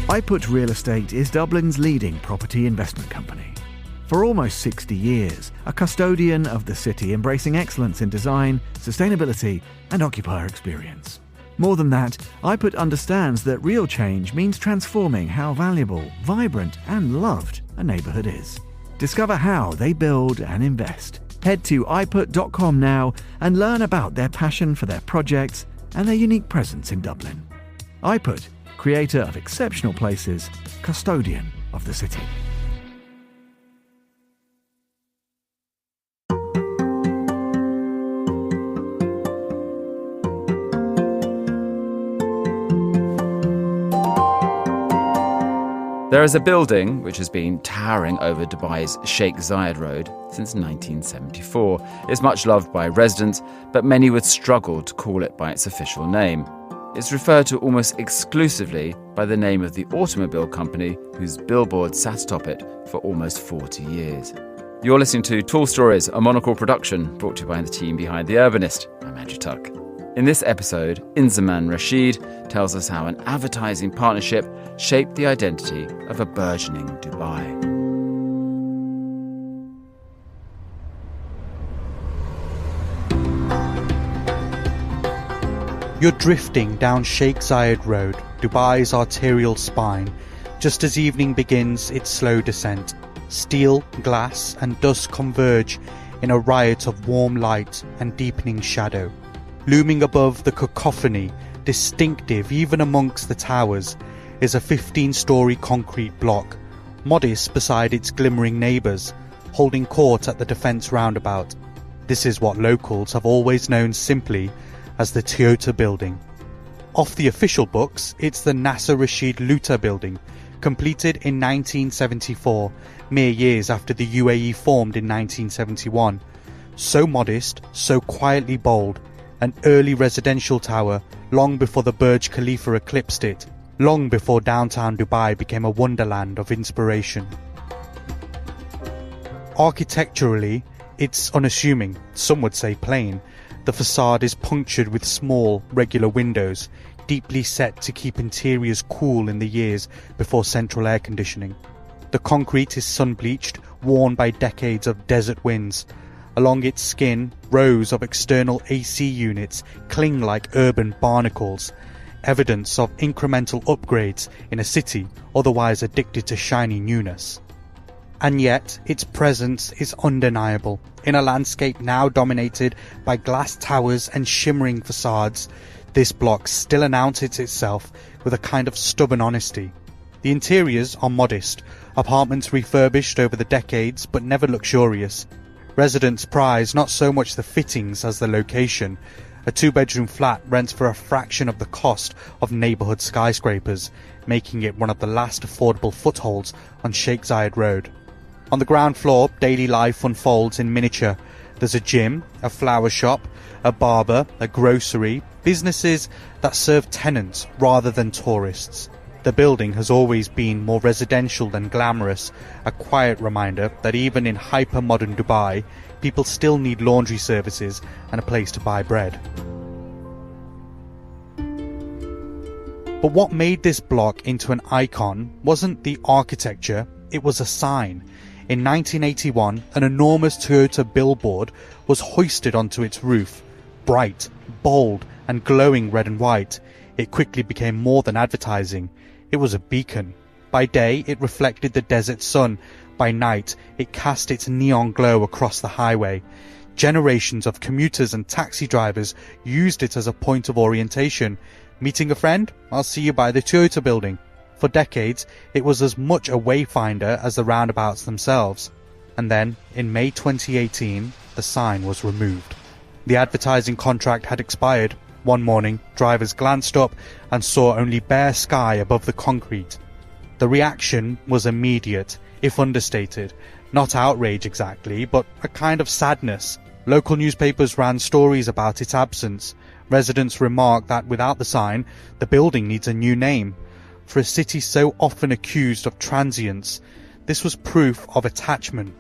iPut Real Estate is Dublin's leading property investment company. For almost 60 years, a custodian of the city embracing excellence in design, sustainability and occupier experience. More than that, iPut understands that real change means transforming how valuable, vibrant and loved a neighbourhood is. Discover how they build and invest. Head to iput.com now and learn about their passion for their projects and their unique presence in Dublin. iPut, creator of exceptional places, custodian of the city. There is a building which has been towering over Dubai's Sheikh Zayed Road since 1974. It's much loved by residents, but many would struggle to call it by its official name. It's referred to almost exclusively by the name of the automobile company whose billboard sat atop it for almost 40 years. You're listening to Tall Stories, a Monocle production brought to you by the team behind The Urbanist. I'm Andrew Tuck. In this episode, Inzamam Rashid tells us how an advertising partnership shaped the identity of a burgeoning Dubai. You're drifting down Sheikh Zayed Road, Dubai's arterial spine. Just as evening begins its slow descent, steel, glass and dust converge in a riot of warm light and deepening shadow. Looming above the cacophony, distinctive even amongst the towers, is a 15-storey concrete block, modest beside its glimmering neighbours, holding court at the defence roundabout. This is what locals have always known simply as the Toyota building. Off the official books, it's the Nasser Rashid Luta building, completed in 1974, mere years after the UAE formed in 1971. So modest, so quietly bold, an early residential tower long before the Burj Khalifa eclipsed it, long before downtown Dubai became a wonderland of inspiration. Architecturally, it's unassuming, some would say plain. The facade is punctured with small, regular windows, deeply set to keep interiors cool in the years before central air conditioning. The concrete is sun-bleached, worn by decades of desert winds. Along its skin, rows of external AC units cling like urban barnacles, evidence of incremental upgrades in a city otherwise addicted to shiny newness. And yet, its presence is undeniable. In a landscape now dominated by glass towers and shimmering facades, this block still announces itself with a kind of stubborn honesty. The interiors are modest, apartments refurbished over the decades but never luxurious. Residents prize not so much the fittings as the location. A two-bedroom flat rents for a fraction of the cost of neighbourhood skyscrapers, making it one of the last affordable footholds on Sheikh Zayed Road. On the ground floor, daily life unfolds in miniature. There's a gym, a flower shop, a barber, a grocery, businesses that serve tenants rather than tourists. The building has always been more residential than glamorous, a quiet reminder that even in hyper-modern Dubai, people still need laundry services and a place to buy bread. But what made this block into an icon wasn't the architecture, it was a sign. In 1981, an enormous Toyota billboard was hoisted onto its roof. Bright, bold and glowing red and white, it quickly became more than advertising. It was a beacon. By day, it reflected the desert sun. By night, it cast its neon glow across the highway. Generations of commuters and taxi drivers used it as a point of orientation. Meeting a friend? I'll see you by the Toyota building. For decades, it was as much a wayfinder as the roundabouts themselves. And then, in May 2018, the sign was removed. The advertising contract had expired. One morning, drivers glanced up and saw only bare sky above the concrete. The reaction was immediate, if understated. Not outrage exactly, but a kind of sadness. Local newspapers ran stories about its absence. Residents remarked that without the sign, the building needs a new name. For a city so often accused of transience, this was proof of attachment.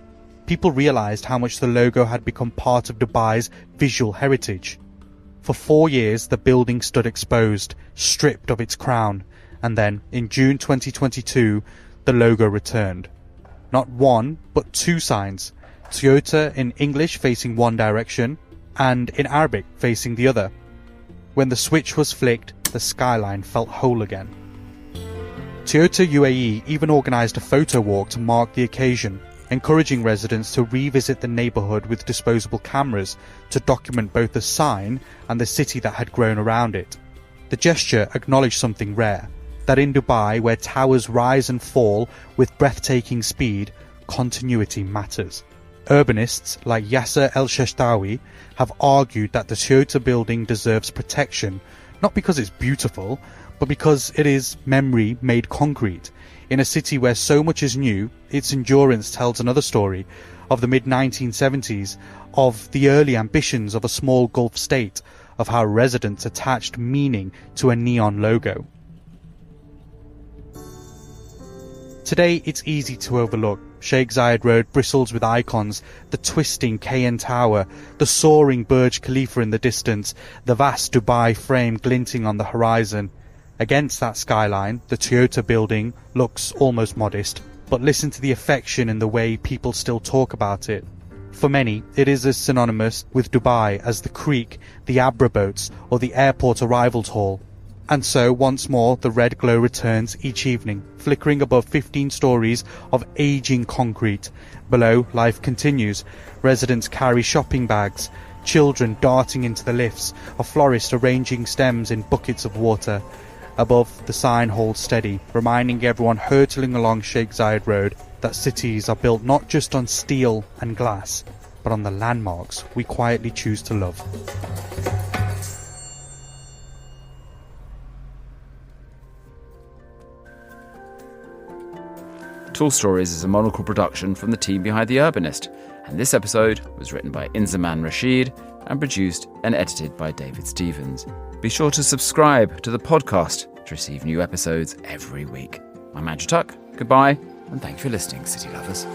People realized how much the logo had become part of Dubai's visual heritage. For 4 years, the building stood exposed, stripped of its crown, And then, in June 2022, the logo returned. Not one, but two signs. Toyota in English facing one direction, and in Arabic facing the other. When the switch was flicked, the skyline felt whole again. Toyota UAE even organised a photo walk to mark the occasion, encouraging residents to revisit the neighbourhood with disposable cameras to document both the sign and the city that had grown around it. The gesture acknowledged something rare, that in Dubai, where towers rise and fall with breathtaking speed, continuity matters. Urbanists like Yasser El-Sheshtawi have argued that the Toyota building deserves protection, not because it's beautiful, but because it is memory made concrete. In a city where so much is new, its endurance tells another story of the mid-1970s, of the early ambitions of a small Gulf state, of how residents attached meaning to a neon logo. Today, it's easy to overlook. Sheikh Zayed Road bristles with icons, the twisting KN Tower, the soaring Burj Khalifa in the distance, the vast Dubai frame glinting on the horizon. Against that skyline, the Toyota building looks almost modest, but listen to the affection in the way people still talk about it. For many, it is as synonymous with Dubai as the creek, the Abra boats, or the airport arrivals hall. And so, once more, the red glow returns each evening, flickering above 15 stories of aging concrete. Below, life continues. Residents carry shopping bags, children darting into the lifts, a florist arranging stems in buckets of water. Above, the sign holds steady, reminding everyone hurtling along Sheikh Zayed Road that cities are built not just on steel and glass, but on the landmarks we quietly choose to love. Tall Stories is a Monocle production from the team behind The Urbanist, and this episode was written by Inzamam Rashid and produced and edited by David Stevens. Be sure to subscribe to the podcast to receive new episodes every week. I'm Andrew Tuck, goodbye, and thanks for listening, city lovers.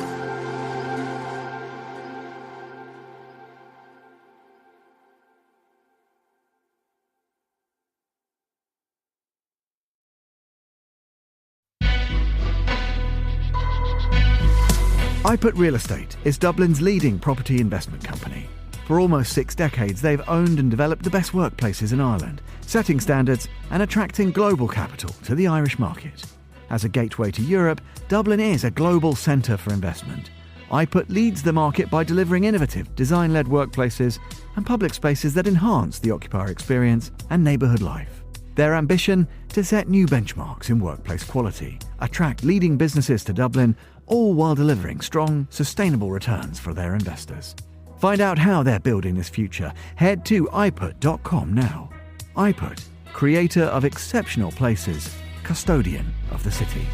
iPut Real Estate is Dublin's leading property investment company. For almost 6 decades, they've owned and developed the best workplaces in Ireland, setting standards and attracting global capital to the Irish market. As a gateway to Europe, Dublin is a global centre for investment. iPut leads the market by delivering innovative, design-led workplaces and public spaces that enhance the occupier experience and neighbourhood life. Their ambition to set new benchmarks in workplace quality, attract leading businesses to Dublin, all while delivering strong, sustainable returns for their investors. Find out how they're building this future. Head to iput.com now. iPut, creator of exceptional places, custodian of the city.